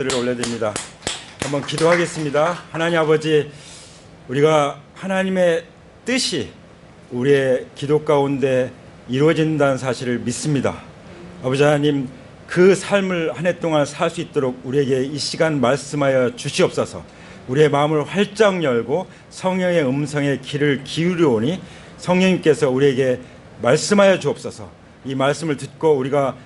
를 올려드립니다. 한번 기도하겠습니다. 하나님 아버지, 우리가 하나님의 뜻이 우리의 기도 가운데 이루어진다는 사실을 믿습니다. 아버지 하나님, 그 삶을 한 해 동안 살 수 있도록 우리에게 이 시간 말씀하여 주시옵소서. 우리의 마음을 활짝 열고 성령의 음성에 귀를 기울여오니 성령님께서 우리에게 말씀하여 주옵소서. 이 말씀을 듣고 우리가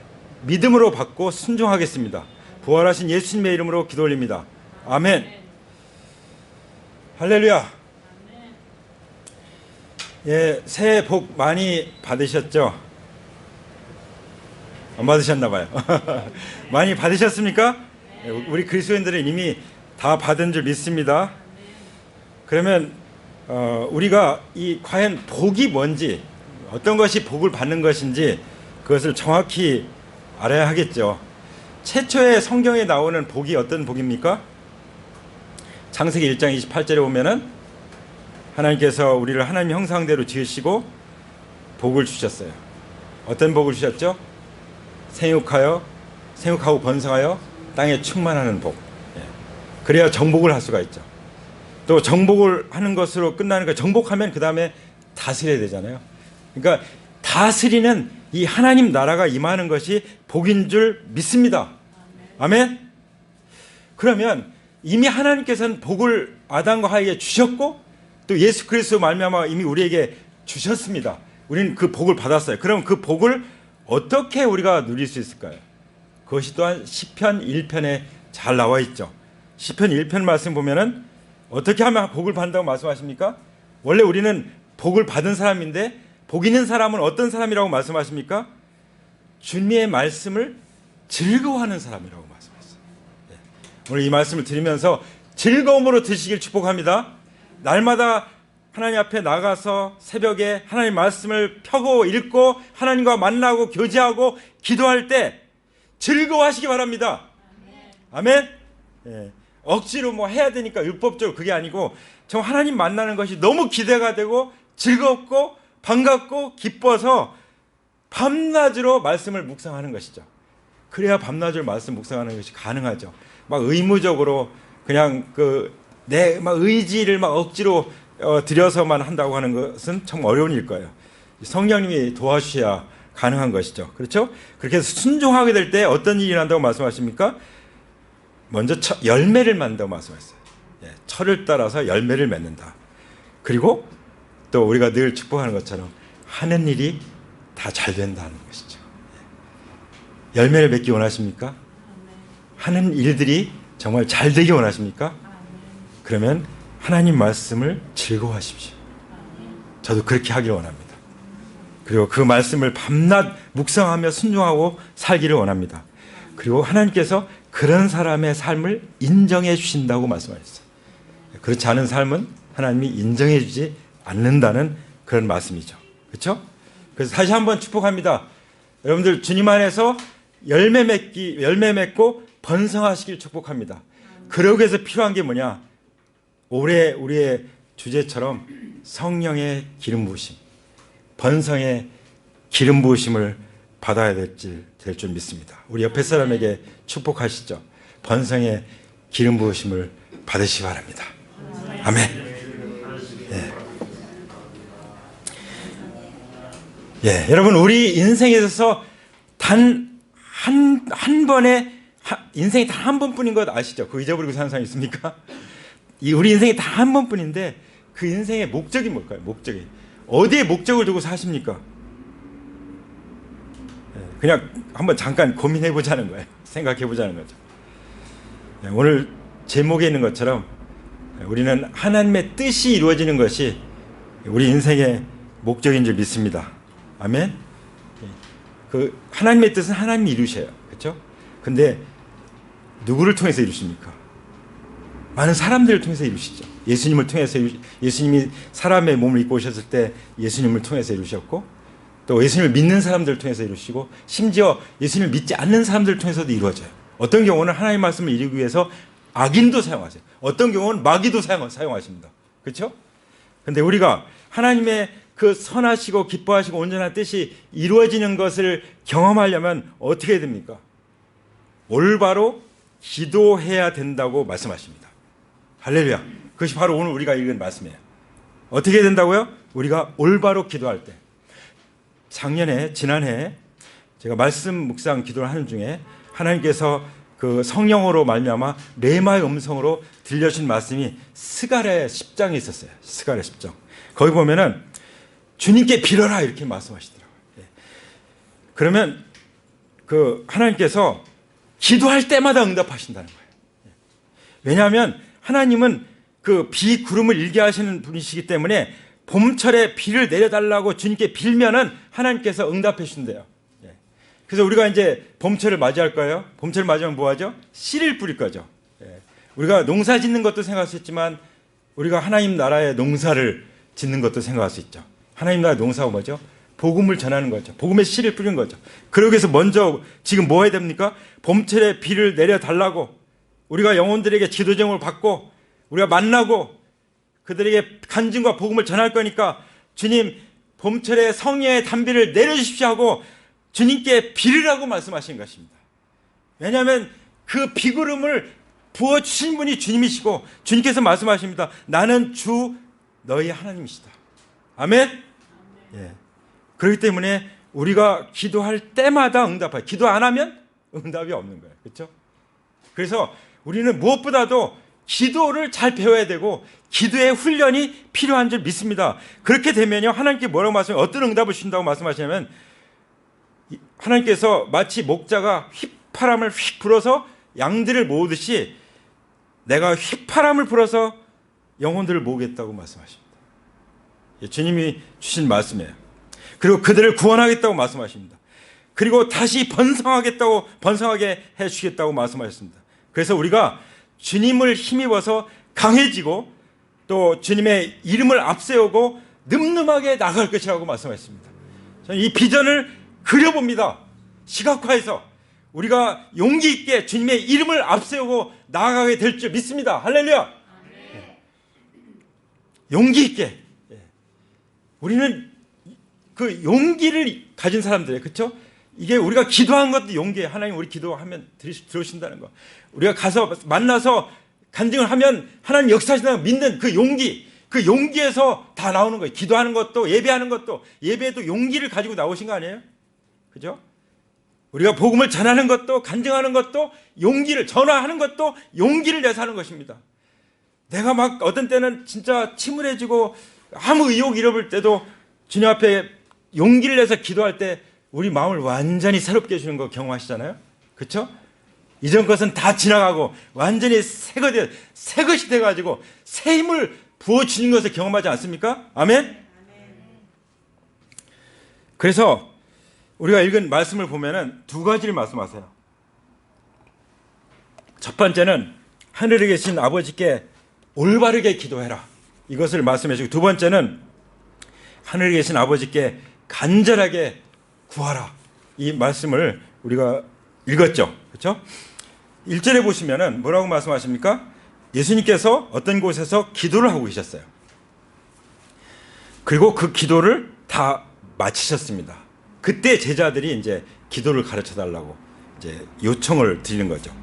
믿음으로 받고 순종하겠습니다. 부활하신 예수님의 이름으로 기도 올립니다. 아멘. 할렐루야. 예, 새해 복 많이 받으셨죠? 안 받으셨나 봐요. 많이 받으셨습니까? 예, 우리 그리스도인들은 이미 다 받은 줄 믿습니다. 그러면 우리가 이 과연 복이 뭔지, 어떤 것이 복을 받는 것인지 그것을 정확히 알아야 하겠죠. 최초의 성경에 나오는 복이 어떤 복입니까? 창세기 1장 28절에 보면은 하나님께서 우리를 하나님 형상대로 지으시고 복을 주셨어요. 어떤 복을 주셨죠? 생육하고 번성하여 땅에 충만하는 복. 그래야 정복을 할 수가 있죠. 또 정복을 하는 것으로 끝나는 거, 정복하면 그 다음에 다스려야 되잖아요. 그러니까 다스리는 이 하나님 나라가 임하는 것이 복인 줄 믿습니다. 아멘. 그러면 이미 하나님께서는 복을 아담과 하에게 주셨고 또 예수 그리스도 말미암아 이미 우리에게 주셨습니다. 우리는 그 복을 받았어요. 그럼 그 복을 어떻게 우리가 누릴 수 있을까요? 그것이 또한 시편 1편에 잘 나와 있죠. 시편 1편 말씀 보면은 어떻게 하면 복을 받는다고 말씀하십니까? 원래 우리는 복을 받은 사람인데 복 있는 사람은 어떤 사람이라고 말씀하십니까? 주님의 말씀을 즐거워하는 사람이라고 말씀하셨어요. 네. 오늘 이 말씀을 드리면서 즐거움으로 드시길 축복합니다. 날마다 하나님 앞에 나가서 새벽에 하나님 말씀을 펴고 읽고 하나님과 만나고 교제하고 기도할 때 즐거워하시기 바랍니다. 아멘. 네. 억지로 뭐 해야 되니까 율법적으로 그게 아니고 정말 하나님 만나는 것이 너무 기대가 되고 즐겁고 반갑고 기뻐서 밤낮으로 말씀을 묵상하는 것이죠. 그래야 밤낮으로 말씀 묵상하는 것이 가능하죠. 막 의무적으로 그냥 내 막 의지를 막 억지로 들여서만 한다고 하는 것은 참 어려운 일 거예요. 성령님이 도와주셔야 가능한 것이죠. 그렇죠? 그렇게 해서 순종하게 될 때 어떤 일이 난다고 말씀하십니까? 먼저 열매를 맺는다고 말씀하셨어요. 철을 따라서 열매를 맺는다. 그리고 또 우리가 늘 축복하는 것처럼 하는 일이 다 잘 된다는 것이죠. 열매를 맺기 원하십니까? 하는 일들이 정말 잘 되기 원하십니까? 그러면 하나님 말씀을 즐거워하십시오. 저도 그렇게 하기를 원합니다. 그리고 그 말씀을 밤낮 묵상하며 순종하고 살기를 원합니다. 그리고 하나님께서 그런 사람의 삶을 인정해 주신다고 말씀하셨어요. 그렇지 않은 삶은 하나님이 인정해 주지 않는다는 그런 말씀이죠. 그렇죠? 그래서 다시 한번 축복합니다. 여러분들 주님 안에서 열매 맺고 번성하시길 축복합니다. 그러기 위해서 필요한 게 뭐냐? 올해 우리의 주제처럼 성령의 기름 부으심, 번성의 기름 부으심을 받아야 될 줄 믿습니다. 우리 옆에 사람에게 축복하시죠. 번성의 기름 부으심을 받으시기 바랍니다. 아멘. 예, 여러분 우리 인생에 있어서 단 한 번에 인생이 단 한 번뿐인 것 아시죠? 그거 잊어버리고 사는 사람 있습니까? 우리 인생이 단 한 번뿐인데 그 인생의 목적이 뭘까요? 목적이 어디에 목적을 두고 사십니까? 그냥 한번 잠깐 고민해 보자는 거예요. 생각해 보자는 거죠. 오늘 제목에 있는 것처럼 우리는 하나님의 뜻이 이루어지는 것이 우리 인생의 목적인 줄 믿습니다. 아멘. 그 하나님의 뜻은 하나님이 이루셔요. 그렇죠? 근데 누구를 통해서 이루십니까? 많은 사람들을 통해서 이루시죠. 예수님을 통해서 예수님이 사람의 몸을 입고 오셨을 때 예수님을 통해서 이루셨고 또 예수님을 믿는 사람들을 통해서 이루시고 심지어 예수님을 믿지 않는 사람들을 통해서도 이루어져요. 어떤 경우는 하나님의 말씀을 이루기 위해서 악인도 사용하세요. 어떤 경우는 마귀도 사용하십니다. 그렇죠? 근데 우리가 하나님의 그 선하시고 기뻐하시고 온전한 뜻이 이루어지는 것을 경험하려면 어떻게 해야 됩니까? 올바로 기도해야 된다고 말씀하십니다. 할렐루야. 그것이 바로 오늘 우리가 읽은 말씀이에요. 어떻게 해야 된다고요? 우리가 올바로 기도할 때. 지난해 제가 말씀 묵상 기도를 하는 중에 하나님께서 그 성령으로 말미암아 레마의 음성으로 들려주신 말씀이 스가랴 10장에 있었어요. 스가랴 10장. 거기 보면은 주님께 빌어라 이렇게 말씀하시더라고요. 그러면 그 하나님께서 기도할 때마다 응답하신다는 거예요. 왜냐하면 하나님은 그 비 구름을 일게 하시는 분이시기 때문에 봄철에 비를 내려달라고 주님께 빌면은 하나님께서 응답해 주신대요. 그래서 우리가 이제 봄철을 맞이할 거예요. 봄철을 맞이하면 뭐 하죠? 씨를 뿌릴 거죠. 우리가 농사 짓는 것도 생각할 수 있지만 우리가 하나님 나라의 농사를 짓는 것도 생각할 수 있죠. 하나님 나라의 농사가 뭐죠? 복음을 전하는 거죠. 복음의 씨를 뿌리는 거죠. 그러기 위해서 먼저 지금 뭐 해야 됩니까? 봄철에 비를 내려달라고 우리가 영혼들에게 기도 제목을 받고 우리가 만나고 그들에게 간증과 복음을 전할 거니까 주님 봄철에 성령의 단비를 내려주십시오 하고 주님께 빌으라고 말씀하신 것입니다. 왜냐하면 그 비구름을 부어주신 분이 주님이시고 주님께서 말씀하십니다. 나는 주 너희 하나님이시다. 아멘? 예. 그렇기 때문에 우리가 기도할 때마다 응답해요. 기도 안 하면 응답이 없는 거예요. 그렇죠? 그래서 우리는 무엇보다도 기도를 잘 배워야 되고 기도의 훈련이 필요한 줄 믿습니다. 그렇게 되면요 하나님께 뭐라고 말씀하시면 어떤 응답을 주신다고 말씀하시냐면 하나님께서 마치 목자가 휘파람을 휙 불어서 양들을 모으듯이 내가 휘파람을 불어서 영혼들을 모으겠다고 말씀하십니다. 주님이 주신 말씀이에요. 그리고 그들을 구원하겠다고 말씀하십니다. 그리고 다시 번성하게 해주시겠다고 말씀하셨습니다. 그래서 우리가 주님을 힘입어서 강해지고 또 주님의 이름을 앞세우고 늠름하게 나갈 것이라고 말씀하셨습니다. 저는 이 비전을 그려봅니다. 시각화해서 우리가 용기 있게 주님의 이름을 앞세우고 나아가게 될 줄 믿습니다. 할렐루야. 용기 있게. 우리는 그 용기를 가진 사람들이에요. 그렇죠? 이게 우리가 기도한 것도 용기예요. 하나님 우리 기도하면 들으신다는 거. 우리가 가서 만나서 간증을 하면 하나님 역사하신다는 믿는 그 용기, 그 용기에서 다 나오는 거예요. 기도하는 것도 예배하는 것도 예배에도 용기를 가지고 나오신 거 아니에요? 그죠? 우리가 복음을 전하는 것도 간증하는 것도 용기를 전화하는 것도 용기를 내서 하는 것입니다. 내가 막 어떤 때는 진짜 침울해지고 아무 의욕 잃어버릴 때도 주님 앞에 용기를 내서 기도할 때 우리 마음을 완전히 새롭게 해주는 거 경험하시잖아요. 그렇죠? 이전 것은 다 지나가고 완전히 새 것이 돼가지고 새 힘을 부어주는 것을 경험하지 않습니까? 아멘? 그래서 우리가 읽은 말씀을 보면은 두 가지를 말씀하세요. 첫 번째는 하늘에 계신 아버지께 올바르게 기도해라. 이것을 말씀해 주고 두 번째는 하늘에 계신 아버지께 간절하게 구하라. 이 말씀을 우리가 읽었죠. 그렇죠? 1절에 보시면은 뭐라고 말씀하십니까? 예수님께서 어떤 곳에서 기도를 하고 계셨어요. 그리고 그 기도를 다 마치셨습니다. 그때 제자들이 이제 기도를 가르쳐 달라고 이제 요청을 드리는 거죠.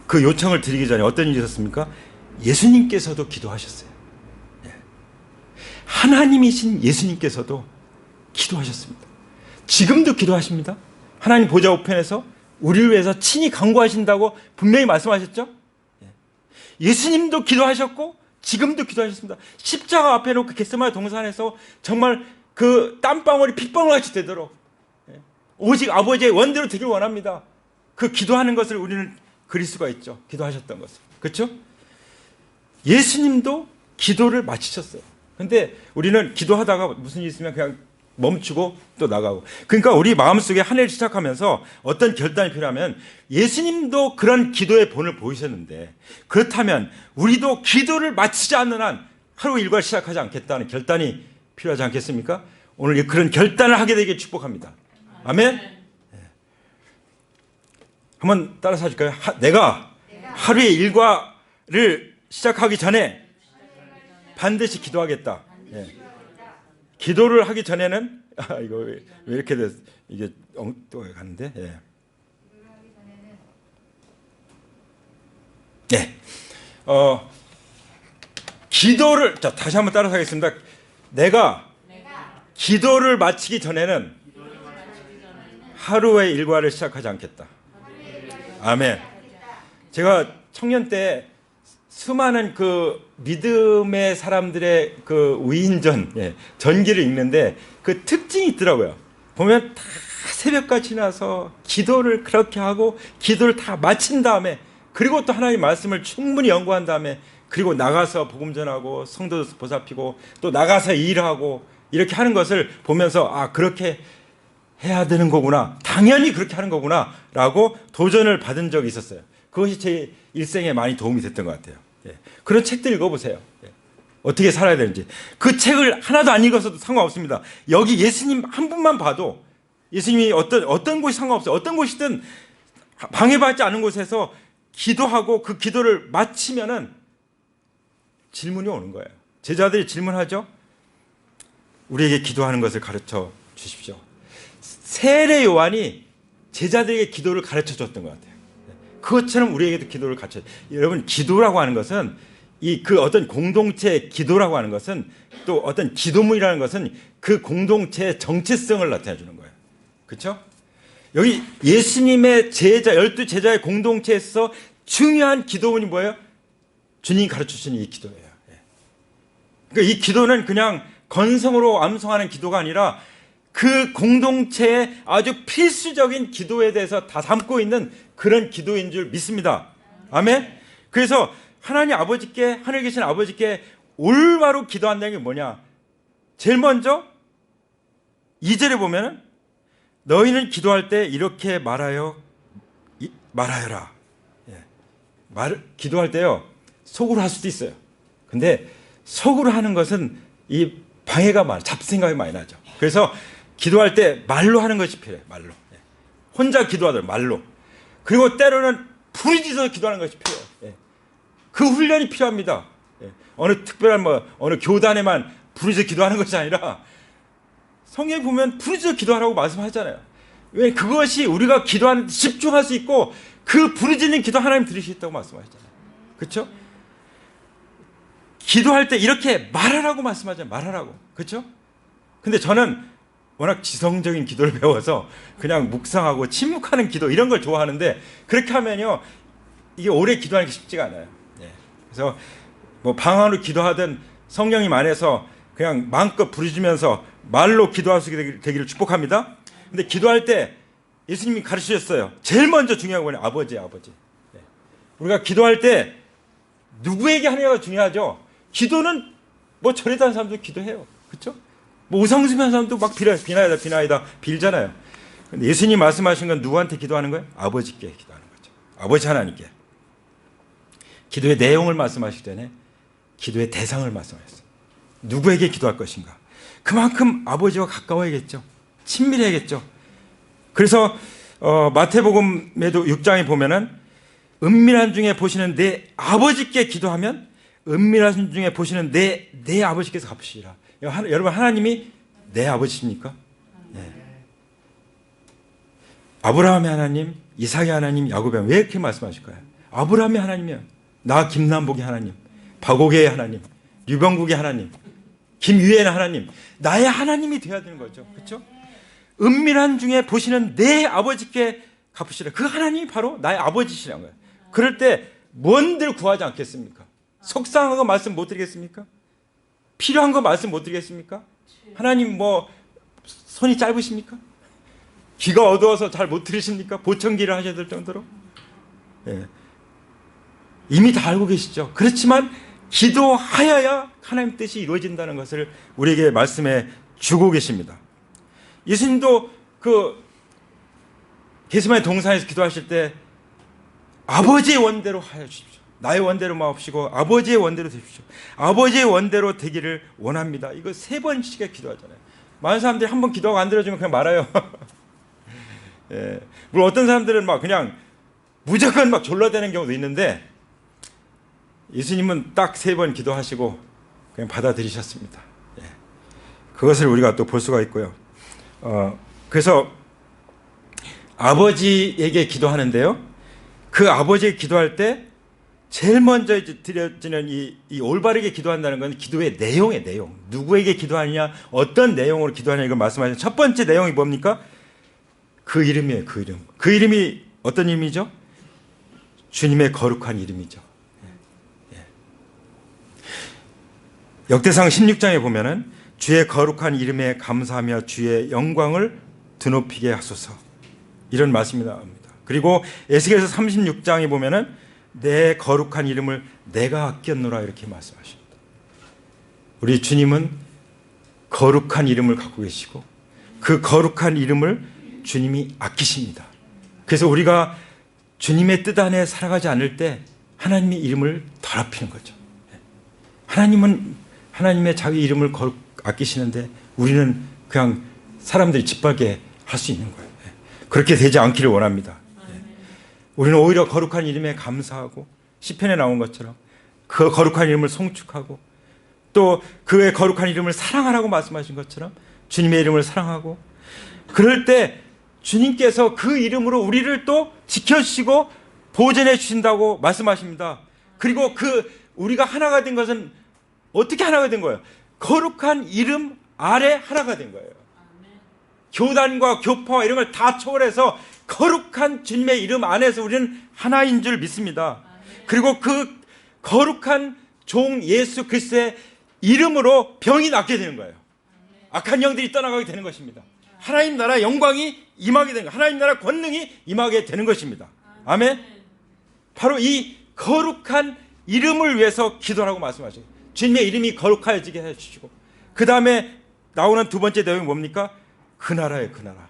그 요청을 드리기 전에 어떤 일이 있었습니까? 예수님께서도 기도하셨어요. 하나님이신 예수님께서도 기도하셨습니다. 지금도 기도하십니다. 하나님 보좌 우편에서 우리를 위해서 친히 간구하신다고 분명히 말씀하셨죠. 예수님도 기도하셨고 지금도 기도하셨습니다. 십자가 앞에 놓고 겟세마네 동산에서 정말 그 땀방울이 핏방울같이 되도록 오직 아버지의 원대로 되길 원합니다. 그 기도하는 것을 우리는 그릴 수가 있죠. 기도하셨던 것을. 그렇죠? 예수님도 기도를 마치셨어요. 근데 우리는 기도하다가 무슨 일 있으면 그냥 멈추고 또 나가고. 그러니까 우리 마음속에 한 해를 시작하면서 어떤 결단이 필요하면 예수님도 그런 기도의 본을 보이셨는데 그렇다면 우리도 기도를 마치지 않는 한 하루 일과를 시작하지 않겠다는 결단이 필요하지 않겠습니까? 오늘 그런 결단을 하게 되길 축복합니다. 아멘? 한번 따라서 하실까요? 내가 하루의 일과를 시작하기 전에 반드시 기도하겠다. 기도를 하기 전에는 이거 왜 이렇게 이게 엉뚱하게 가는데 기도를, 자, 다시 한번 따라서 하겠습니다. 내가 기도를 마치기 전에는 하루의 일과를 시작하지 않겠다. 아멘. 제가 청년 때 수많은 그 믿음의 사람들의 그 위인전, 전기를 읽는데 그 특징이 있더라고요. 보면 다 새벽까지 지나서 기도를 그렇게 하고 기도를 다 마친 다음에, 그리고 또 하나님의 말씀을 충분히 연구한 다음에, 그리고 나가서 복음 전하고 성도 보살피고 또 나가서 일하고 이렇게 하는 것을 보면서, 아, 그렇게 해야 되는 거구나, 당연히 그렇게 하는 거구나 라고 도전을 받은 적이 있었어요. 그것이 제 일생에 많이 도움이 됐던 것 같아요. 그런 책들 읽어보세요. 어떻게 살아야 되는지. 그 책을 하나도 안 읽어서도 상관없습니다. 여기 예수님 한 분만 봐도, 예수님이 어떤 곳이 상관없어요. 어떤 곳이든 방해받지 않은 곳에서 기도하고 그 기도를 마치면은 질문이 오는 거예요. 제자들이 질문하죠. 우리에게 기도하는 것을 가르쳐 주십시오. 세례 요한이 제자들에게 기도를 가르쳐 줬던 것 같아요. 그것처럼 우리에게도 기도를 가르쳐. 여러분, 기도라고 하는 것은 그 어떤 공동체의 기도라고 하는 것은, 또 어떤 기도문이라는 것은 그 공동체의 정체성을 나타내 주는 거예요. 그렇죠? 여기 예수님의 제자, 12제자의 공동체에서 중요한 기도문이 뭐예요? 주님이 가르쳐 주신 이 기도예요. 그러니까 이 기도는 그냥 건성으로 암송하는 기도가 아니라 그 공동체의 아주 필수적인 기도에 대해서 다 담고 있는 그런 기도인 줄 믿습니다. 아멘? 그래서 하나님 아버지께, 하늘에 계신 아버지께 올바로 기도한다는 게 뭐냐? 제일 먼저 2절에 보면은 너희는 기도할 때 이렇게 말하여라. 기도할 때요, 속으로 할 수도 있어요. 근데 속으로 하는 것은 이 방해가 많아, 잡생각이 많이 나죠. 그래서 기도할 때 말로 하는 것이 필요해요. 말로. 혼자 기도하더라도 말로. 그리고 때로는 부르짖어서 기도하는 것이 필요해요. 그 훈련이 필요합니다. 어느 특별한 어느 교단에만 부르짖어 기도하는 것이 아니라 성경에 보면 부르짖어 기도하라고 말씀하잖아요. 왜? 그것이 우리가 기도하는 데 집중할 수 있고, 그 부르짖는 기도 하나님 들으시겠다고 말씀하시잖아요. 그렇죠? 기도할 때 이렇게 말하라고 말씀하잖아요. 말하라고. 그렇죠? 근데 저는 워낙 지성적인 기도를 배워서 그냥 묵상하고 침묵하는 기도 이런 걸 좋아하는데, 그렇게 하면요, 이게 오래 기도하는 게 쉽지가 않아요. 그래서 뭐 방언으로 기도하든 성령님 안에서 그냥 마음껏 부르짖으면서 말로 기도할 수 있게 되기를 축복합니다. 근데 기도할 때 예수님이 가르치셨어요. 제일 먼저 중요한 건 아버지예요. 아버지. 우리가 기도할 때 누구에게 하느냐가 중요하죠. 기도는 뭐 절에도 하는 사람도 기도해요. 그렇죠? 뭐 우상숭배하는 사람도 막 비나이다 빌잖아요. 근데 예수님 말씀하신 건 누구한테 기도하는 거예요? 아버지께 기도하는 거죠. 아버지 하나님께. 기도의 내용을 말씀하시기 전에 기도의 대상을 말씀하셨어요. 누구에게 기도할 것인가? 그만큼 아버지와 가까워야겠죠. 친밀해야겠죠. 그래서 마태복음에도 6장에 보면은 은밀한 중에 보시는 내 아버지께 기도하면 은밀한 중에 보시는 내 아버지께서 갚으시리라. 여러분, 하나님이 내 아버지십니까? 네. 아브라함의 하나님, 이삭의 하나님, 야곱의 하나님, 왜 이렇게 말씀하실까요? 아브라함의 하나님이요, 나 김남복의 하나님, 박옥의 하나님, 류병국의 하나님, 김유엔의 하나님, 나의 하나님이 되어야 되는 거죠. 그렇죠? 은밀한 중에 보시는 내 아버지께 갚으시라. 그 하나님이 바로 나의 아버지시라는 거예요. 그럴 때 뭔들 구하지 않겠습니까? 속상한 거 말씀 못 드리겠습니까? 필요한 거 말씀 못 드리겠습니까? 하나님 뭐 손이 짧으십니까? 귀가 어두워서 잘 못 들으십니까? 보청기를 하셔야 될 정도로? 이미 다 알고 계시죠. 그렇지만 기도하여야 하나님 뜻이 이루어진다는 것을 우리에게 말씀해 주고 계십니다. 예수님도 그 겟세마네 동산에서 기도하실 때 아버지의 원대로 하여 주십시오. 나의 원대로 마옵시고 아버지의 원대로 되십시오. 아버지의 원대로 되기를 원합니다. 이거 3번씩에 기도하잖아요. 많은 사람들이 한 번 기도하고 안 들어주면 그냥 말아요. 물론 어떤 사람들은 막 그냥 무조건 막 졸라대는 경우도 있는데, 예수님은 딱 3번 기도하시고 그냥 받아들이셨습니다. 그것을 우리가 또 볼 수가 있고요. 그래서 아버지에게 기도하는데요, 그 아버지에게 기도할 때 제일 먼저 이제 드려지는 이 올바르게 기도한다는 건 기도의 내용의 내용. 누구에게 기도하느냐, 어떤 내용으로 기도하느냐 이걸 말씀하시는 첫 번째 내용이 뭡니까? 그 이름이에요. 그 이름. 그 이름이 어떤 이름이죠? 주님의 거룩한 이름이죠. 역대상 16장에 보면은 주의 거룩한 이름에 감사하며 주의 영광을 드높이게 하소서, 이런 말씀이 나옵니다. 그리고 에스겔서 36장에 보면은 내 거룩한 이름을 내가 아꼈노라, 이렇게 말씀하십니다. 우리 주님은 거룩한 이름을 갖고 계시고 그 거룩한 이름을 주님이 아끼십니다. 그래서 우리가 주님의 뜻 안에 살아가지 않을 때 하나님의 이름을 더럽히는 거죠. 하나님은 하나님의 자기 이름을 아끼시는데 우리는 그냥 사람들이 짓밟게 할 수 있는 거예요. 그렇게 되지 않기를 원합니다. 우리는 오히려 거룩한 이름에 감사하고, 시편에 나온 것처럼 그 거룩한 이름을 송축하고, 또 그의 거룩한 이름을 사랑하라고 말씀하신 것처럼 주님의 이름을 사랑하고, 그럴 때 주님께서 그 이름으로 우리를 또 지켜주시고 보존해 주신다고 말씀하십니다. 그리고 우리가 하나가 된 것은 어떻게 하나가 된 거예요? 거룩한 이름 아래 하나가 된 거예요. 교단과 교파와 이런 걸 다 초월해서 거룩한 주님의 이름 안에서 우리는 하나인 줄 믿습니다. 그리고 그 거룩한 종 예수 그리스도의 이름으로 병이 낫게 되는 거예요. 악한 영들이 떠나가게 되는 것입니다. 하나님 나라의 영광이 임하게 되는 거예요. 하나님 나라의 권능이 임하게 되는 것입니다. 아멘. 바로 이 거룩한 이름을 위해서 기도하라고 말씀하셔요. 주님의 이름이 거룩하여지게 해주시고, 그 다음에 나오는 두 번째 내용이 뭡니까? 그 나라예요. 그 나라.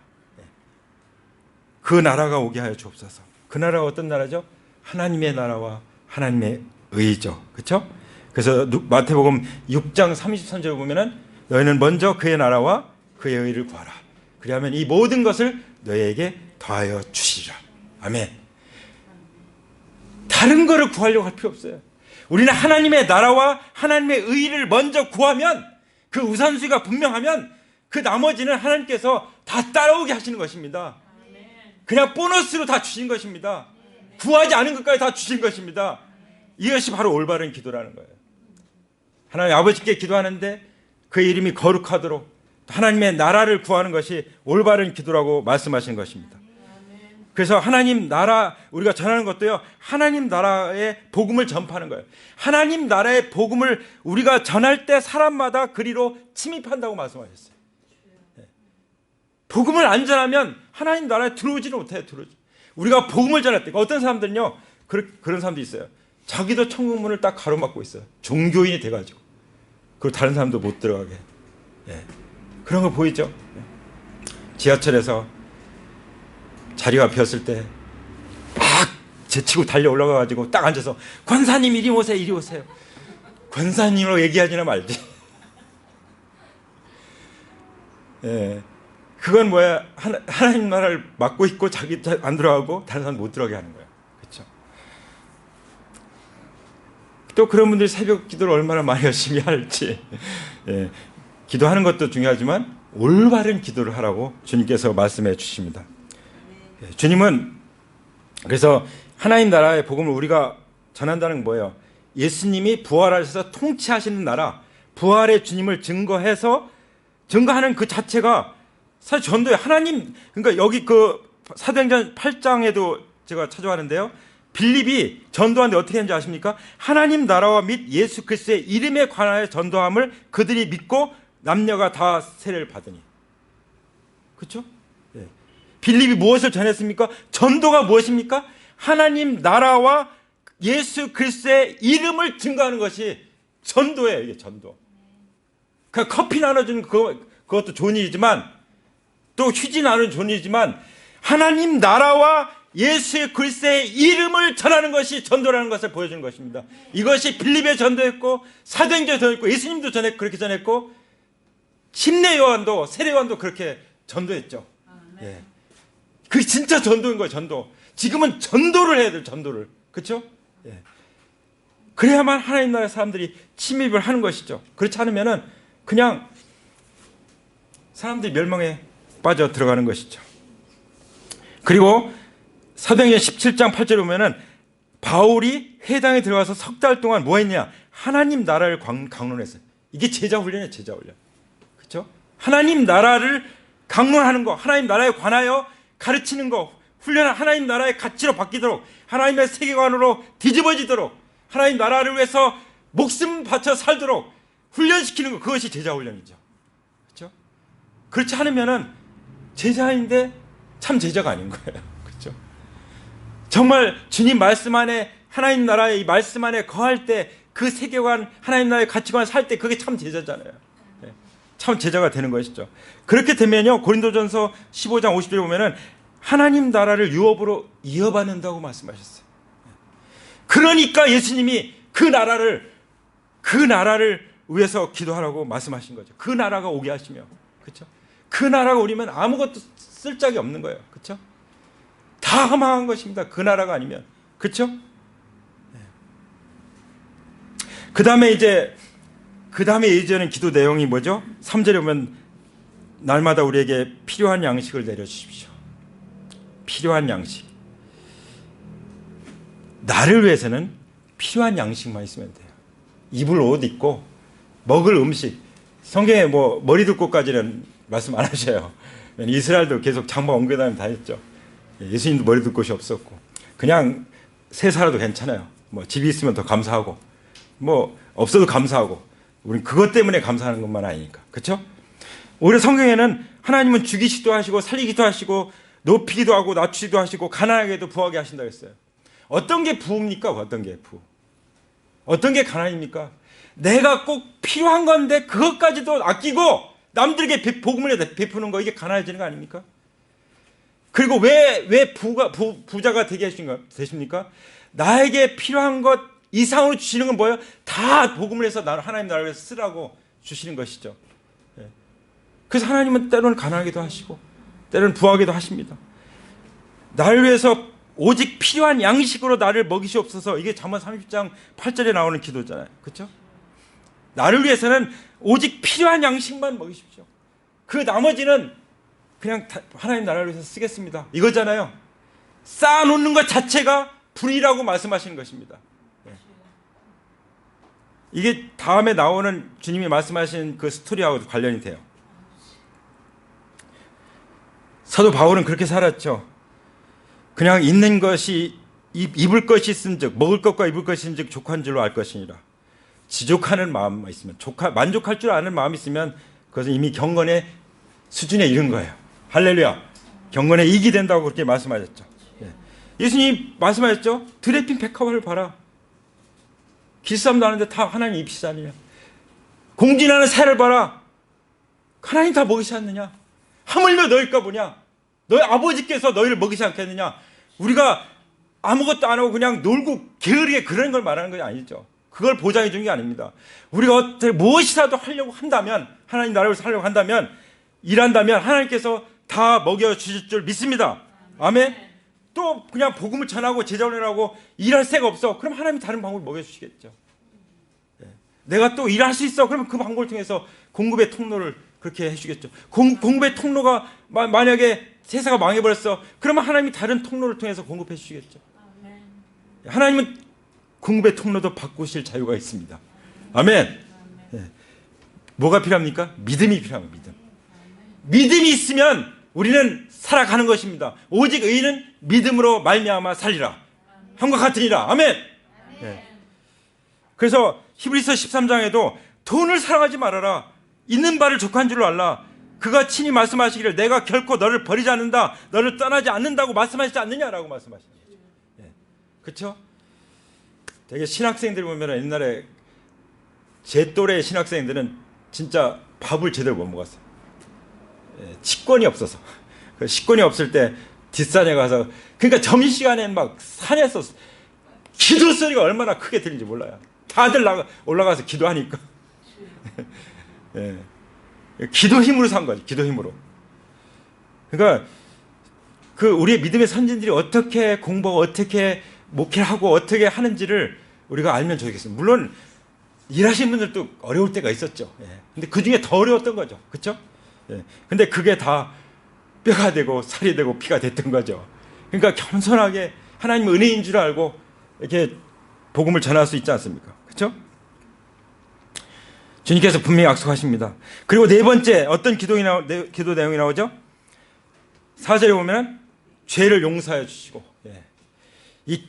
그 나라가 오게 하여 주옵소서. 그 나라가 어떤 나라죠? 하나님의 나라와 하나님의 의죠. 그렇죠? 그래서 마태복음 6장 33절을 보면은 너희는 먼저 그의 나라와 그의 의를 구하라. 그리하면 이 모든 것을 너희에게 더하여 주시리라. 아멘. 다른 거를 구하려고 할 필요 없어요. 우리는 하나님의 나라와 하나님의 의를 먼저 구하면, 그 우선순위가 분명하면 그 나머지는 하나님께서 다 따라오게 하시는 것입니다. 그냥 보너스로 다 주신 것입니다. 구하지 않은 것까지 다 주신 것입니다. 이것이 바로 올바른 기도라는 거예요. 하나님 아버지께 기도하는데 그의 이름이 거룩하도록 하나님의 나라를 구하는 것이 올바른 기도라고 말씀하신 것입니다. 그래서 하나님 나라 우리가 전하는 것도요, 하나님 나라의 복음을 전파하는 거예요. 하나님 나라의 복음을 우리가 전할 때 사람마다 그리로 침입한다고 말씀하셨어요. 복음을 안 전하면 하나님 나라에 들어오지를 못해요. 우리가 복음을 전할 때 어떤 사람들은요, 그런 사람도 있어요. 자기도 천국문을 딱 가로막고 있어요. 종교인이 돼가지고. 그리고 다른 사람도 못 들어가게. 그런 거 보이죠? 지하철에서 자리가 비었을 때 막 제치고 달려 올라가가지고 딱 앉아서 권사님 이리 오세요, 이리 오세요. 권사님으로 얘기하지나 말지. 그건 뭐야? 하나님 나라를 막고 있고 자기 안 들어가고 다른 사람 못 들어가게 하는 거예요. 그렇죠? 또 그런 분들이 새벽 기도를 얼마나 많이 열심히 할지. 기도하는 것도 중요하지만 올바른 기도를 하라고 주님께서 말씀해 주십니다. 주님은 그래서 하나님 나라의 복음을 우리가 전한다는 건 뭐예요? 예수님이 부활하셔서 통치하시는 나라, 부활의 주님을 증거하는 그 자체가 사실 전도예요. 하나님, 그러니까 여기 그 사도행전 8장에도 제가 찾아왔는데요, 빌립이 전도하는데 어떻게 했는지 아십니까? 하나님 나라와 및 예수 그리스도의 이름에 관하여 전도함을 그들이 믿고 남녀가 다 세례를 받으니. 그렇죠? 빌립이 무엇을 전했습니까? 전도가 무엇입니까? 하나님 나라와 예수 그리스도의 이름을 증거하는 것이 전도예요. 이게 전도. 그러니까 커피 나눠주는 그것도 좋은 일이지만, 또 휴지 나누는 좋은 일이지만, 하나님 나라와 예수 그리스도의 이름을 전하는 것이 전도라는 것을 보여주는 것입니다. 이것이 빌립의 전도였고, 사도행전의 전도였고, 예수님도 그렇게 전했고, 침례 요한도, 세례 요한도 그렇게 전도했죠. 그게 진짜 전도인 거예요. 전도. 지금은 전도를 해야 돼요. 전도를. 그렇죠? 그래야만 하나님 나라의 사람들이 침입을 하는 것이죠. 그렇지 않으면은 그냥 사람들이 멸망에 빠져 들어가는 것이죠. 그리고 사도행전 17장 8절에 보면은 바울이 회당에 들어가서 석 달 동안 뭐 했냐? 하나님 나라를 강론했어요. 이게 제자 훈련이에요, 제자 훈련. 그렇죠? 하나님 나라를 강론하는 거, 하나님 나라에 관하여 가르치는 거, 훈련한 하나님 나라의 가치로 바뀌도록, 하나님의 세계관으로 뒤집어지도록, 하나님 나라를 위해서 목숨 바쳐 살도록 훈련시키는 거, 그것이 제자 훈련이죠. 그렇죠? 그렇지 않으면은 제자인데 참 제자가 아닌 거예요. 그렇죠? 정말 주님 말씀 안에, 하나님 나라의 이 말씀 안에 거할 때, 그 세계관, 하나님 나라의 가치관 살 때, 그게 참 제자잖아요. 네. 참 제자가 되는 것이죠. 그렇게 되면요, 고린도전서 15장 50절에 보면은 하나님 나라를 유업으로 이어받는다고 말씀하셨어요. 그러니까 예수님이 그 나라를 위해서 기도하라고 말씀하신 거죠. 그 나라가 오게 하시며, 그렇죠? 그 나라가 오려면 아무것도 쓸 짝이 없는 거예요. 그렇죠? 다 허망한 것입니다. 그 나라가 아니면. 그렇죠? 네. 그다음에 이제는 기도 내용이 뭐죠? 3절에 보면 날마다 우리에게 필요한 양식을 내려 주십시오. 필요한 양식. 나를 위해서는 필요한 양식만 있으면 돼요. 입을 옷 입고 먹을 음식. 성경에 뭐 머리 둘 곳까지는 말씀 안 하셔요. 이스라엘도 계속 장막 옮겨다니며 다녔죠. 예수님도 머리 둘 곳이 없었고, 그냥 새 살아도 괜찮아요. 뭐 집이 있으면 더 감사하고, 뭐 없어도 감사하고, 우리는 그것 때문에 감사하는 것만 아니니까. 그렇죠? 오히려 성경에는 하나님은 죽이시기도 하시고 살리기도 하시고 높이기도 하고 낮추기도 하시고 가난하게도 부하게 하신다고 했어요. 어떤 게 부입니까? 어떤 게 부? 어떤 게 가난입니까? 내가 꼭 필요한 건데 그것까지도 아끼고 남들에게 복음을 베푸는 거, 이게 가난해지는 거 아닙니까? 그리고 왜 부자가 되게 되십니까? 나에게 필요한 것 이상으로 주시는 건 뭐예요? 다 복음을 해서 하나님 나라를 위해서 쓰라고 주시는 것이죠. 그래서 하나님은 때로는 가난하기도 하시고 때로는 부하기도 하십니다. 나를 위해서 오직 필요한 양식으로 나를 먹이시옵소서. 이게 잠언 30장 8절에 나오는 기도잖아요. 그렇죠? 나를 위해서는 오직 필요한 양식만 먹이십시오. 그 나머지는 그냥 하나님 나라를 위해서 쓰겠습니다. 이거잖아요. 쌓아놓는 것 자체가 불이라고 말씀하시는 것입니다. 이게 다음에 나오는 주님이 말씀하신 그 스토리하고 관련이 돼요. 사도 바울은 그렇게 살았죠. 그냥 있는 것이, 입을 것이 있은즉, 먹을 것과 입을 것이 있은즉 족한 줄로 알 것이니라. 지족하는 마음만 있으면, 만족할 줄 아는 마음이 있으면 그것은 이미 경건의 수준에 이른 거예요. 할렐루야. 경건에 이익이 된다고 그렇게 말씀하셨죠. 예수님 말씀하셨죠. 들에 핀 백합화를 봐라. 길쌈도 하는데 다 하나님 입히지 않느냐. 공진하는 새를 봐라. 하나님 다 먹이지 않느냐. 하물며 너희가 뭐냐. 너희 아버지께서 너희를 먹이지 않겠느냐. 우리가 아무것도 안 하고 그냥 놀고 게으르게 그런 걸 말하는 건 아니죠. 그걸 보장해 주는 게 아닙니다. 우리가 어떻게 무엇이라도 하려고 한다면, 하나님 나라를 살려고 한다면, 일한다면 하나님께서 다 먹여주실 줄 믿습니다. 아멘. 또 그냥 복음을 전하고 제자훈련을 하고 일할 새가 없어. 그럼 하나님이 다른 방법을 먹여주시겠죠. 내가 또 일할 수 있어. 그러면 그 방법을 통해서 공급의 통로를 그렇게 해주겠죠. 공급의 통로가 만약에 세상가 망해버렸어. 그러면 하나님이 다른 통로를 통해서 공급해 주시겠죠. 하나님은 공급의 통로도 바꾸실 자유가 있습니다. 아멘. 뭐가 필요합니까? 믿음이 필요합니다. 믿음이 있으면 우리는 살아가는 것입니다. 오직 의인은 믿음으로 말미암아 살리라. 함과 같으니라. 아멘. 그래서 히브리서 13장에도 돈을 사랑하지 말아라. 있는 바를 족한 줄로 알라. 그가 친히 말씀하시기를 내가 결코 너를 버리지 않는다. 너를 떠나지 않는다고 말씀하시지 않느냐라고 말씀하시는 거죠. 그렇죠? 되게 신학생들 보면 옛날에 제 또래 신학생들은 진짜 밥을 제대로 못 먹었어요. 식권이 없어서. 식권이 없을 때 뒷산에 가서, 그러니까 점심시간에 막 산에서 기도 소리가 얼마나 크게 들리는지 몰라요. 다들 올라가서 기도하니까. 기도 힘으로 산 거지. 기도 힘으로. 그러니까 그 우리의 믿음의 선진들이 어떻게 공부하고 어떻게 목회하고 어떻게 하는지를 우리가 알면 좋겠습니다. 물론 일하시는 분들도 어려울 때가 있었죠. 근데 그 중에 더 어려웠던 거죠. 그렇죠? 근데 그게 다 뼈가 되고 살이 되고 피가 됐던 거죠. 그러니까 겸손하게 하나님 은혜인 줄 알고 이렇게 복음을 전할 수 있지 않습니까? 그렇죠? 주님께서 분명히 약속하십니다. 그리고 네 번째 어떤 기도 내용이 나오죠? 4절에 보면 죄를 용서해 주시고, 이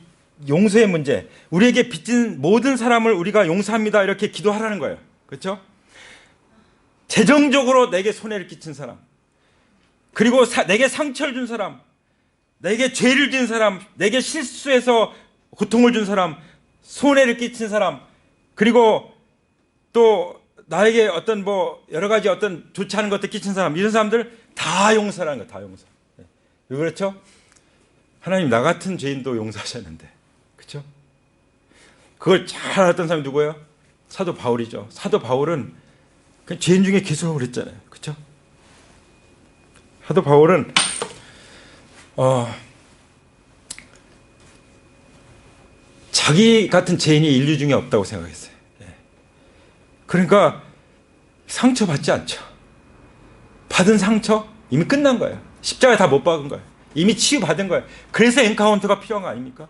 용서의 문제, 우리에게 빚진 모든 사람을 우리가 용서합니다 이렇게 기도하라는 거예요. 그렇죠? 재정적으로 내게 손해를 끼친 사람, 그리고 내게 상처를 준 사람, 내게 죄를 지은 사람, 내게 실수해서 고통을 준 사람, 손해를 끼친 사람, 그리고 또 나에게 어떤 여러 가지 어떤 좋지 않은 것들 끼친 사람, 이런 사람들 다 용서라는 거예요. 다 용서. 왜 그렇죠? 하나님 나 같은 죄인도 용서하셨는데, 그렇죠? 그걸 잘 알았던 사람이 누구예요? 사도 바울이죠. 사도 바울은 그 죄인 중에 기술하고 그랬잖아요. 그렇죠? 사도 바울은 자기 같은 죄인이 인류 중에 없다고 생각했어요. 그러니까 상처받지 않죠. 받은 상처 이미 끝난 거예요. 십자가에 다 못 박은 거예요. 이미 치유받은 거예요. 그래서 엔카운터가 필요한 거 아닙니까?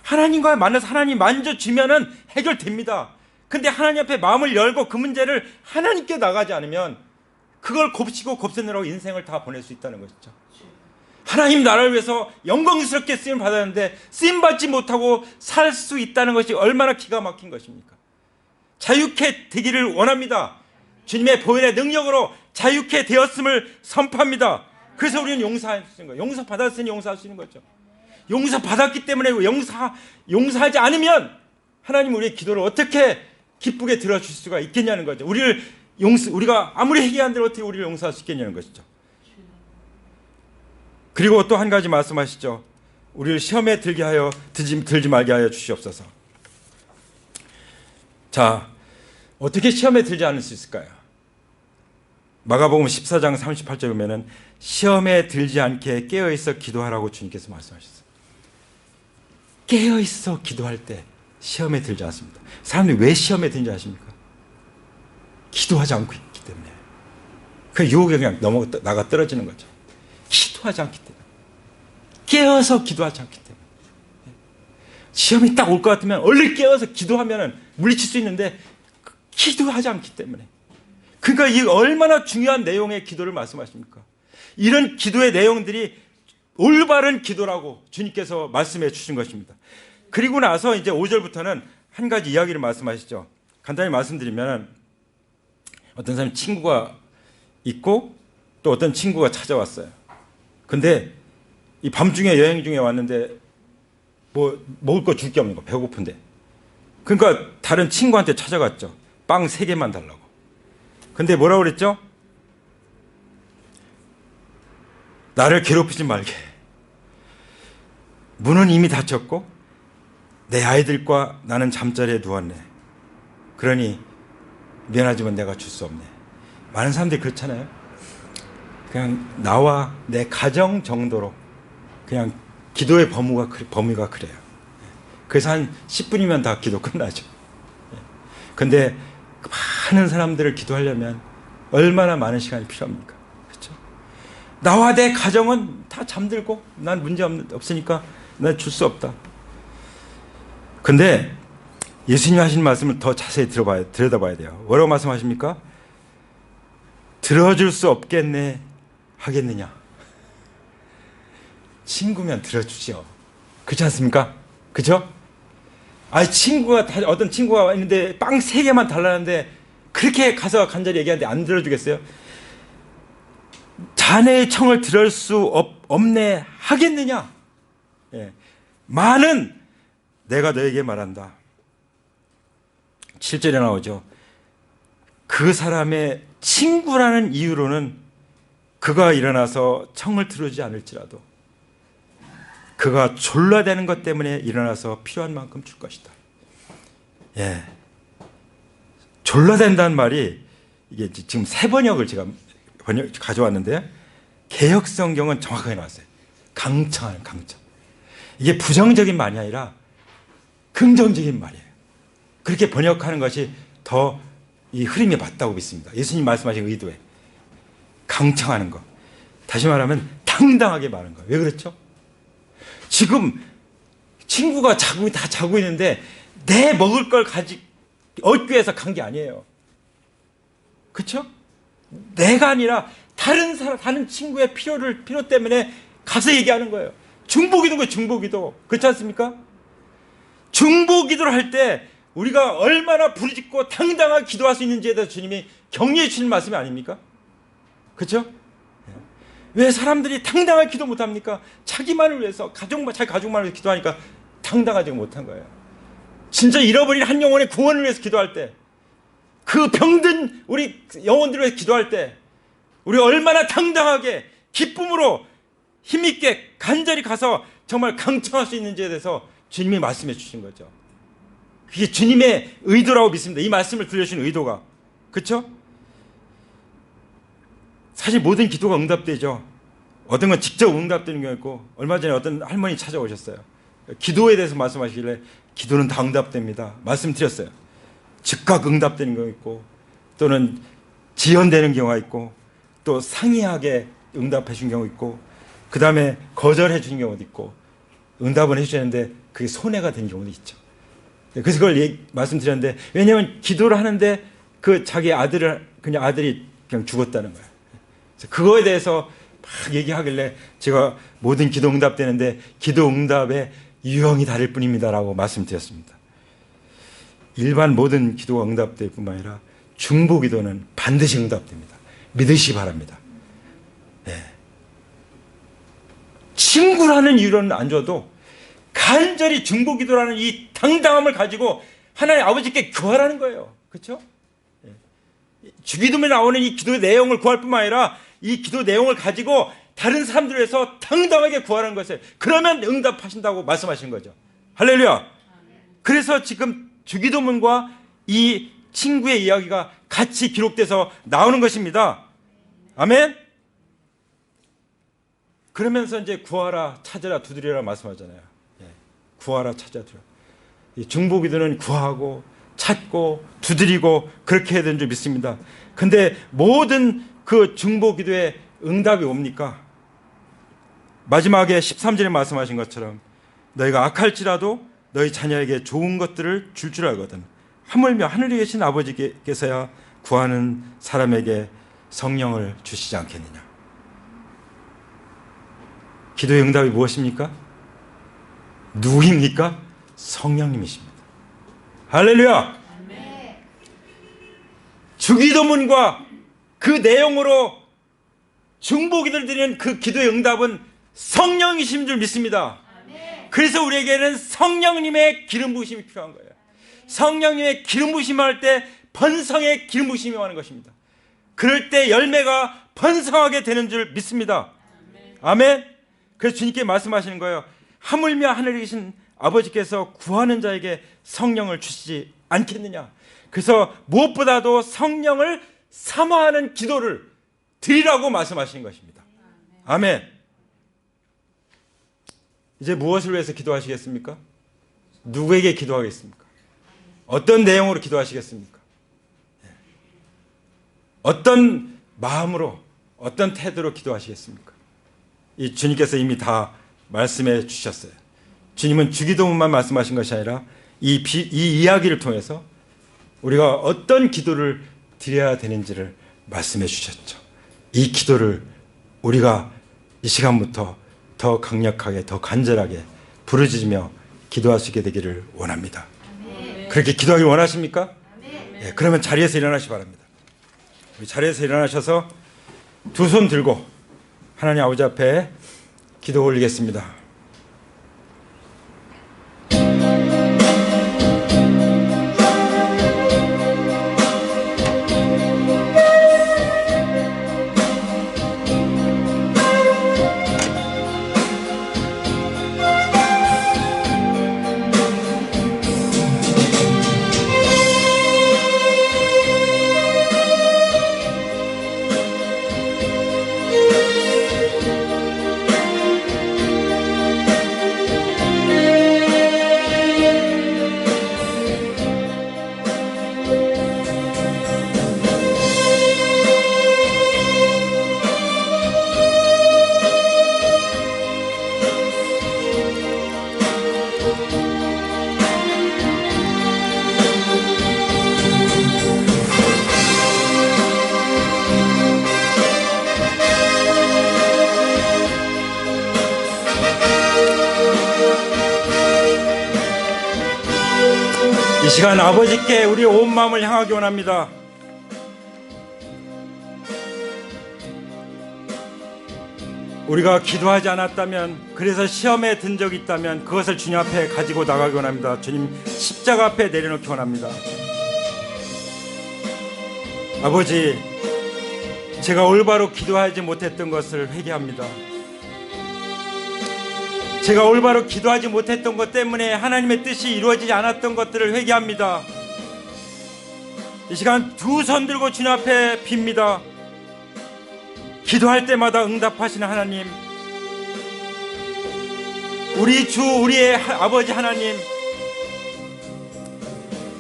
하나님과 만나서 하나님 만져주면은 해결됩니다. 근데 하나님 앞에 마음을 열고 그 문제를 하나님께 나가지 않으면 그걸 곱씹고 곱새느라고 인생을 다 보낼 수 있다는 것이죠. 하나님 나라를 위해서 영광스럽게 쓰임 받았는데 쓰임 받지 못하고 살 수 있다는 것이 얼마나 기가 막힌 것입니까? 자유케 되기를 원합니다. 주님의 보혈의 능력으로 자유케 되었음을 선포합니다. 그래서 우리는 용서할 수 있는 거예요. 용서 받았으니 용서할 수 있는 거죠. 용서 받았기 때문에 용서하지 않으면 하나님 우리의 기도를 어떻게 기쁘게 들어줄 수가 있겠냐는 거죠. 우리가 아무리 회개한 대로 어떻게 우리를 용서할 수 있겠냐는 것이죠. 그리고 또 한 가지 말씀하시죠. 우리를 시험에 들지 말게 하여 주시옵소서. 자, 어떻게 시험에 들지 않을 수 있을까요? 마가복음 14장 38절에 보면은 시험에 들지 않게 깨어있어 기도하라고 주님께서 말씀하셨어요. 깨어있어 기도할 때 시험에 들지 않습니다. 사람들이 왜 시험에 들지 않습니까? 기도하지 않고 있기 때문에. 그 유혹에 그냥 나가 떨어지는 거죠. 기도하지 않기 때문에. 깨어서 기도하지 않기 때문에. 시험이 딱 올 것 같으면 얼른 깨어서 기도하면 물리칠 수 있는데 기도하지 않기 때문에. 그러니까 이 얼마나 중요한 내용의 기도를 말씀하십니까? 이런 기도의 내용들이 올바른 기도라고 주님께서 말씀해 주신 것입니다. 그리고 나서 이제 5절부터는 한 가지 이야기를 말씀하시죠. 간단히 말씀드리면 어떤 사람이 친구가 있고 또 어떤 친구가 찾아왔어요. 근데 이 밤중에 여행 중에 왔는데 먹을 거 줄 게 없는 거, 배고픈데. 그러니까 다른 친구한테 찾아갔죠. 빵 3개만 달라고. 근데 뭐라고 그랬죠? 나를 괴롭히지 말게. 문은 이미 닫혔고 내 아이들과 나는 잠자리에 누웠네. 그러니 미안하지만 내가 줄 수 없네. 많은 사람들이 그렇잖아요. 그냥 나와 내 가정 정도로 그냥 기도의 범위가 그래요. 그래서 한 10분이면 다 기도 끝나죠. 근데 많은 사람들을 기도하려면 얼마나 많은 시간이 필요합니까? 그렇죠? 나와 내 가정은 다 잠들고 난 문제 없으니까 난 줄 수 없다. 근데 예수님이 하신 말씀을 더 자세히 들여다봐야 돼요. 뭐라고 말씀하십니까? 들어줄 수 없겠네 하겠느냐? 친구면 들어주죠. 그렇지 않습니까? 그죠? 어떤 친구가 있는데 빵 3개만 달라는데 그렇게 가서 간절히 얘기하는데 안 들어주겠어요? 자네의 청을 들을 수 없네 하겠느냐? 예. 많은 내가 너에게 말한다. 7절에 나오죠. 그 사람의 친구라는 이유로는 그가 일어나서 청을 들어주지 않을지라도 그가 졸라대는 것 때문에 일어나서 필요한 만큼 줄 것이다. 예. 졸라댄다는 말이 이게 지금 3번역을 제가 가져왔는데요. 개역 성경은 정확하게 나왔어요. 강청하는 강청. 이게 부정적인 말이 아니라 긍정적인 말이에요. 그렇게 번역하는 것이 더 이 흐름이 맞다고 믿습니다. 예수님 말씀하신 의도에 강청하는 것. 다시 말하면 당당하게 말하는 거예요. 왜 그렇죠? 지금 친구가 다 자고 있는데 내 먹을 걸 얻기 위해서 간 게 아니에요. 그렇죠? 내가 아니라 다른 친구의 필요 때문에 가서 얘기하는 거예요. 중보기도인 거예요. 중보기도. 그렇지 않습니까? 중보기도를 할 때 우리가 얼마나 부르짖고 당당하게 기도할 수 있는지에 대해서 주님이 격려해 주시는 말씀이 아닙니까? 그렇죠? 왜 사람들이 당당하게 기도 못합니까? 자기만을 위해서, 자기 가족만을 위해서 기도하니까 당당하지 못한 거예요. 진짜 잃어버린 한 영혼의 구원을 위해서 기도할 때, 그 병든 우리 영혼들을 위해서 기도할 때 우리 얼마나 당당하게 기쁨으로 힘있게 간절히 가서 정말 강청할 수 있는지에 대해서 주님이 말씀해 주신 거죠. 그게 주님의 의도라고 믿습니다. 이 말씀을 들려주신 의도가. 그렇죠? 사실 모든 기도가 응답되죠. 어떤 건 직접 응답되는 경우 있고, 얼마 전에 어떤 할머니 찾아오셨어요. 기도에 대해서 말씀하시길래 기도는 다 응답됩니다. 말씀드렸어요. 즉각 응답되는 경우 있고, 또는 지연되는 경우가 있고, 또 상이하게 응답해 준 경우 있고, 그 다음에 거절해 준 경우도 있고, 응답은 해주셨는데 그게 손해가 된 경우도 있죠. 그래서 그걸 말씀드렸는데, 왜냐하면 기도를 하는데 자기 아들이 그냥 죽었다는 거예요. 그래서 그거에 대해서 막 얘기하길래 제가 모든 기도 응답되는데 기도 응답의 유형이 다를 뿐입니다라고 말씀드렸습니다. 일반 모든 기도가 응답될 뿐만 아니라 중보 기도는 반드시 응답됩니다. 믿으시기 바랍니다. 네. 친구라는 이유로는 안 줘도 간절히 중보 기도라는 이 당당함을 가지고 하나님 아버지께 구하라는 거예요. 그렇죠? 주기도문에 나오는 이 기도의 내용을 구할 뿐만 아니라 이 기도 내용을 가지고 다른 사람들을 위해서 당당하게 구하라는 것을, 그러면 응답하신다고 말씀하신 거죠. 할렐루야. 그래서 지금 주기도문과 이 친구의 이야기가 같이 기록돼서 나오는 것입니다. 아멘. 그러면서 이제 구하라, 찾으라, 두드리라 말씀하잖아요. 구하라, 찾으라, 두드리라. 이 중보기도는 구하고 찾고 두드리고 그렇게 해야 되는 줄 믿습니다. 근데 모든 그 중보기도의 응답이 옵니까? 마지막에 13절에 말씀하신 것처럼 너희가 악할지라도 너희 자녀에게 좋은 것들을 줄 알거든 하물며 하늘에 계신 아버지께서야 구하는 사람에게 성령을 주시지 않겠느냐. 기도의 응답이 무엇입니까? 누구입니까? 성령님이십니다. 할렐루야. 주기도문과 그 내용으로 중보기도를 드리는 그 기도의 응답은 성령이신 줄 믿습니다. 그래서 우리에게는 성령님의 기름 부으심이 필요한 거예요. 성령님의 기름 부으심을 할 때 번성의 기름 부으심이 하는 것입니다. 그럴 때 열매가 번성하게 되는 줄 믿습니다. 아멘. 그래서 주님께 말씀하시는 거예요. 하물며 하늘에 계신 아버지께서 구하는 자에게 성령을 주시지 않겠느냐. 그래서 무엇보다도 성령을 사모하는 기도를 드리라고 말씀하시는 것입니다. 아멘. 이제 무엇을 위해서 기도하시겠습니까? 누구에게 기도하겠습니까? 어떤 내용으로 기도하시겠습니까? 어떤 마음으로, 어떤 태도로 기도하시겠습니까? 이 주님께서 이미 다 말씀해 주셨어요. 주님은 주기도문만 말씀하신 것이 아니라 이 이야기를 통해서 우리가 어떤 기도를 드려야 되는지를 말씀해 주셨죠. 이 기도를 우리가 이 시간부터 더 강력하게, 더 간절하게 부르짖으며 기도할 수 있게 되기를 원합니다. 아멘. 그렇게 기도하길 원하십니까? 네, 그러면 자리에서 일어나시기 바랍니다. 우리 자리에서 일어나셔서 두 손 들고 하나님 아버지 앞에 기도 올리겠습니다. 이 시간 아버지께 우리 온 마음을 향하기 원합니다. 우리가 기도하지 않았다면, 그래서 시험에 든 적이 있다면 그것을 주님 앞에 가지고 나가기 원합니다. 주님 십자가 앞에 내려놓기 원합니다. 아버지, 제가 올바로 기도하지 못했던 것을 회개합니다. 제가 올바로 기도하지 못했던 것 때문에 하나님의 뜻이 이루어지지 않았던 것들을 회개합니다. 이 시간 두 손 들고 주님 앞에 빕니다. 기도할 때마다 응답하시는 하나님, 우리 주, 우리의 아버지 하나님,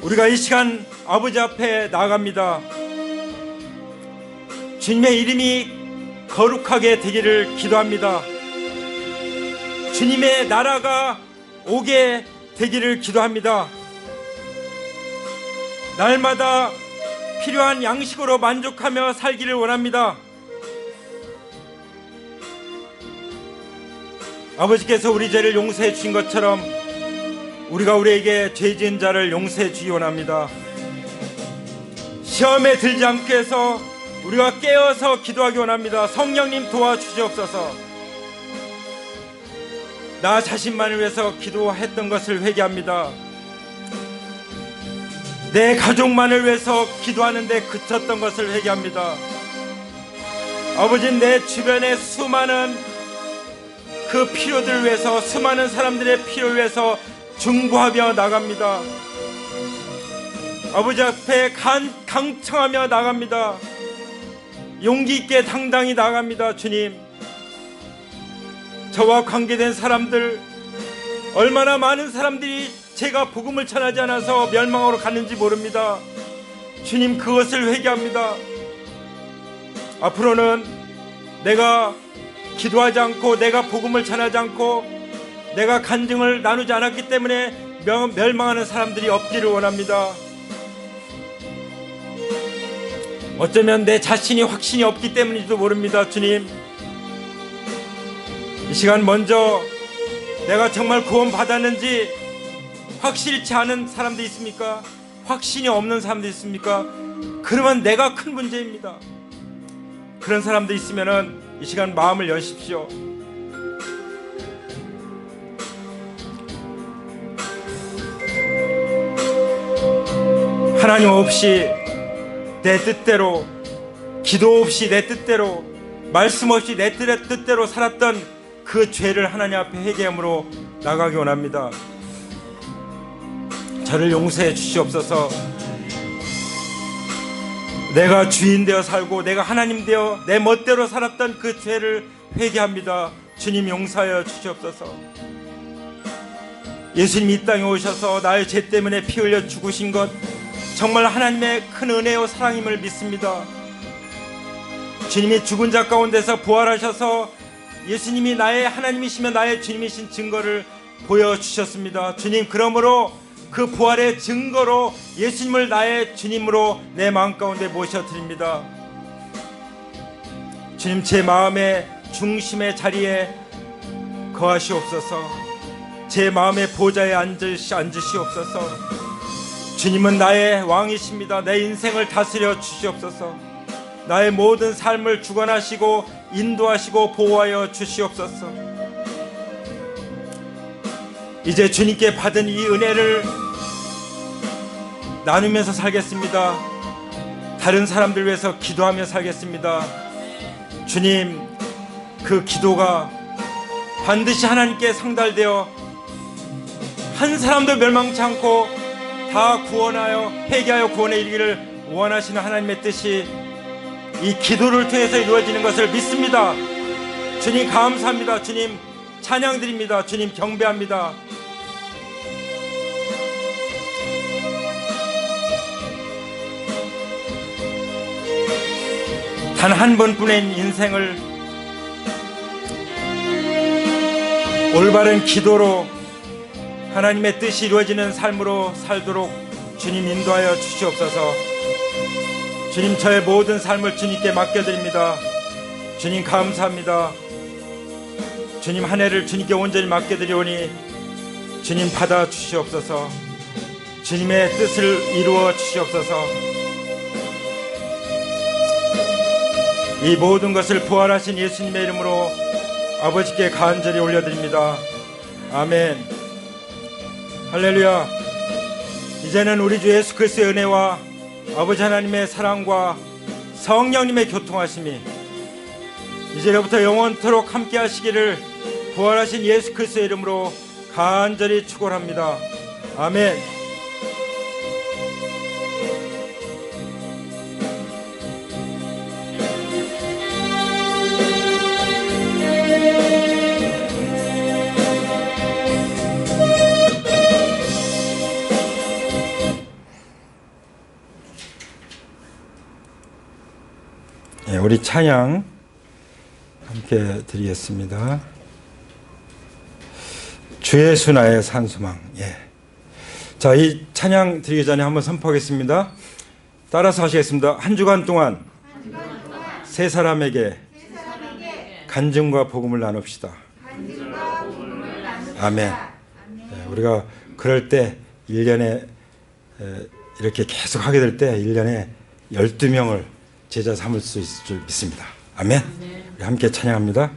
우리가 이 시간 아버지 앞에 나아갑니다. 주님의 이름이 거룩하게 되기를 기도합니다. 주님의 나라가 오게 되기를 기도합니다. 날마다 필요한 양식으로 만족하며 살기를 원합니다. 아버지께서 우리 죄를 용서해 주신 것처럼 우리가 우리에게 죄 지은 자를 용서해 주기 원합니다. 시험에 들지 않게 해서 우리가 깨어서 기도하기 원합니다. 성령님 도와주시옵소서. 나 자신만을 위해서 기도했던 것을 회개합니다. 내 가족만을 위해서 기도하는데 그쳤던 것을 회개합니다. 아버지, 내 주변의 수많은 그 필요들을 위해서, 수많은 사람들의 필요를 위해서 중보하며 나갑니다. 아버지 앞에 강청하며 나갑니다. 용기 있게 당당히 나갑니다. 주님, 저와 관계된 사람들, 얼마나 많은 사람들이 제가 복음을 전하지 않아서 멸망으로 갔는지 모릅니다. 주님, 그것을 회개합니다. 앞으로는 내가 기도하지 않고, 내가 복음을 전하지 않고, 내가 간증을 나누지 않았기 때문에 멸망하는 사람들이 없기를 원합니다. 어쩌면 내 자신이 확신이 없기 때문인지도 모릅니다. 주님, 이 시간 먼저 내가 정말 구원 받았는지 확실치 않은 사람도 있습니까? 확신이 없는 사람도 있습니까? 그러면 내가 큰 문제입니다. 그런 사람도 있으면은 이 시간 마음을 여십시오. 하나님 없이 내 뜻대로, 기도 없이 내 뜻대로, 말씀 없이 내 뜻대로 살았던 그 죄를 하나님 앞에 회개함으로 나가기 원합니다. 저를 용서해 주시옵소서. 내가 주인 되어 살고 내가 하나님 되어 내 멋대로 살았던 그 죄를 회개합니다. 주님, 용서하여 주시옵소서. 예수님 이 땅에 오셔서 나의 죄 때문에 피 흘려 죽으신 것, 정말 하나님의 큰 은혜요 사랑임을 믿습니다. 주님이 죽은 자 가운데서 부활하셔서 예수님이 나의 하나님이시며 나의 주님이신 증거를 보여주셨습니다. 주님, 그러므로 그 부활의 증거로 예수님을 나의 주님으로 내 마음 가운데 모셔드립니다. 주님, 제 마음의 중심의 자리에 거하시옵소서. 제 마음의 보좌에 앉으시옵소서. 주님은 나의 왕이십니다. 내 인생을 다스려 주시옵소서. 나의 모든 삶을 주관하시고 인도하시고 보호하여 주시옵소서. 이제 주님께 받은 이 은혜를 나누면서 살겠습니다. 다른 사람들 위해서 기도하며 살겠습니다. 주님, 그 기도가 반드시 하나님께 상달되어 한 사람도 멸망치 않고 다 구원하여 회개하여 구원에 이르기를 원하시는 하나님의 뜻이 이 기도를 통해서 이루어지는 것을 믿습니다. 주님, 감사합니다. 주님, 찬양드립니다. 주님, 경배합니다. 단 한 번뿐인 인생을 올바른 기도로 하나님의 뜻이 이루어지는 삶으로 살도록 주님 인도하여 주시옵소서. 주님, 저의 모든 삶을 주님께 맡겨드립니다. 주님, 감사합니다. 주님, 한 해를 주님께 온전히 맡겨드리오니 주님 받아 주시옵소서. 주님의 뜻을 이루어 주시옵소서. 이 모든 것을 부활하신 예수님의 이름으로 아버지께 간절히 올려드립니다. 아멘. 할렐루야. 이제는 우리 주 예수 그리스도의 은혜와 아버지 하나님의 사랑과 성령님의 교통하심이 이제로부터 영원토록 함께 하시기를 부활하신 예수 그리스도의 이름으로 간절히 축원합니다. 아멘. 우리 찬양 함께 드리겠습니다. 주 예수 나의 산소망. 자, 이 찬양 드리기 전에 한번 선포하겠습니다. 따라서 하시겠습니다. 한 주간 동안 세 사람에게 간증과 복음을 나눕시다. 아멘. 우리가 그럴 때 1년에 이렇게 계속 하게 될 때 1년에 12명을 제자 삼을 수 있을 줄 믿습니다. 아멘. 우리 함께 찬양합니다.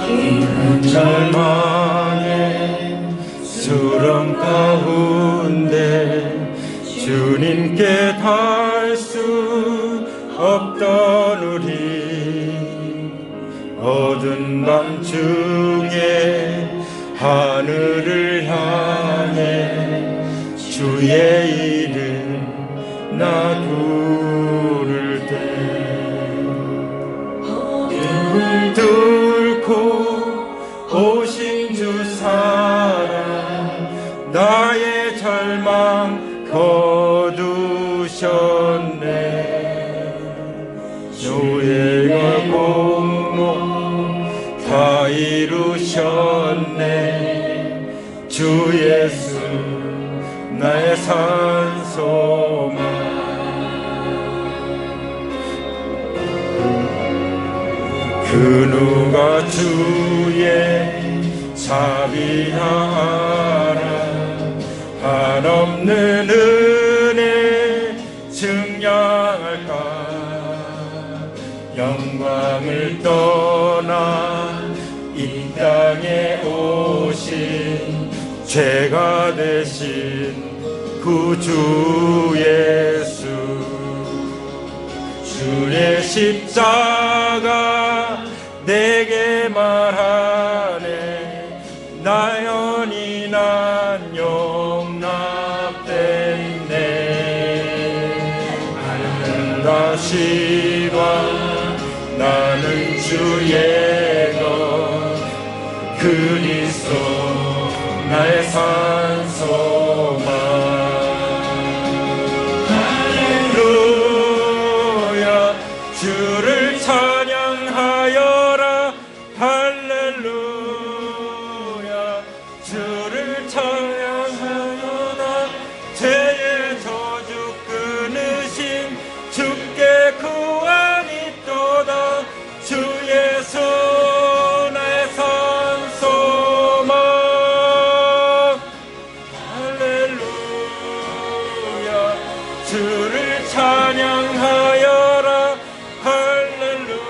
긴 절망의 수렁 가운데 주님께 닿을 수 없던 우리 어두운 밤중에 하늘을 향해 주의 이름 나 부를 때 등을 뚫고 오신 주 사랑 나의 절망 거두셨네. 노예가 공로 다 이루셨네. 주 예수 나의 산소망. 그 누가 주의 자비하라. 한없는 은혜 증량할까. 영광을 떠나 이 땅에 오신 죄가 되신 구주 예수. 주의 십자가 내게 말하네. 나연히 난 용납됐네. 앓는다 시와 나는 주의 것 그리스도 나의 산소망. 할렐루야 주를 찬양하여라. 할렐루야 주를 찬양하여라. 죄의 저주 끊으신 주께 구원이 또다. 주 예수 나의 산소망. 할렐루야 주를 찬양하여라. 할렐루야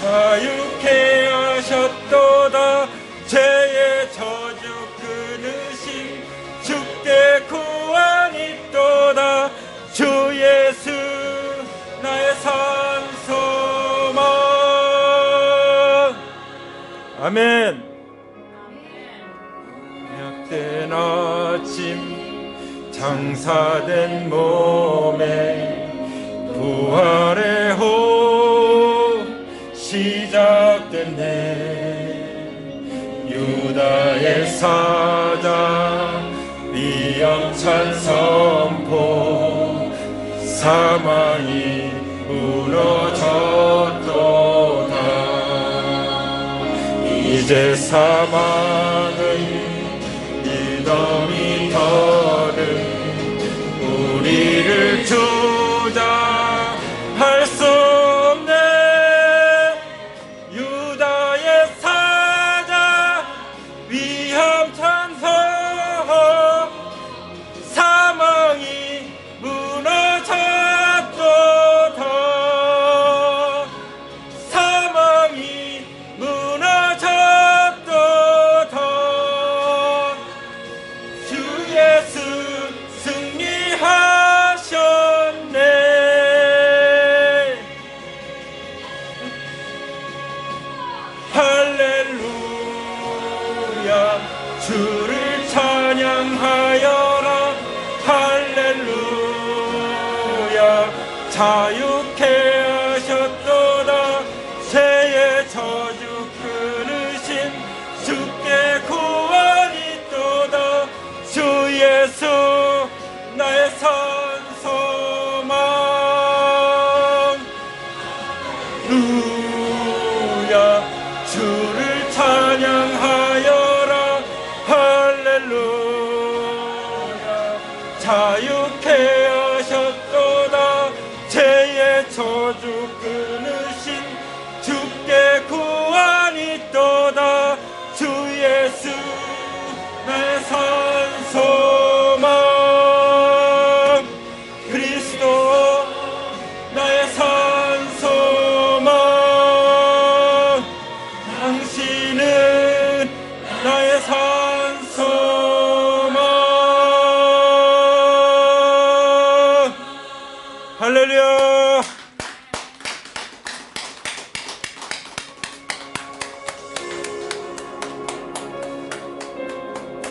자유케 하셨도다. 죄의 저주 끊으신 주께 구원이 또다. 주 예수 나의 산소망. 아멘. 약된 아침 장사된 몸에 부활의 호 시작됐네. 유다의 사자 위엄찬 선포. 사망이 무너졌도다. 이제 사망은 무덤이 더는 우리를 주장할 수 없네. 유다의 사자 위험찬 사망이 무너졌도다. 사망이 무너졌도다. 주 예수 승리하셨네. 할렐루야. 주를 찬양하여라. 할렐루야. 자유케 하셨도다. 죄의 저주 끊으신 주께 구원이 있도다. 주 예수 나의 산 소망. 루야. 주를 찬양하여라. 할렐루야. 자유케 하셨도다. 죄의 저주 끊으신 주께 구원이 있도다. 주 예수 나의 산 소망. 그리스도 나의 산 소망. 당신은 나의 산 소망. 할렐루야.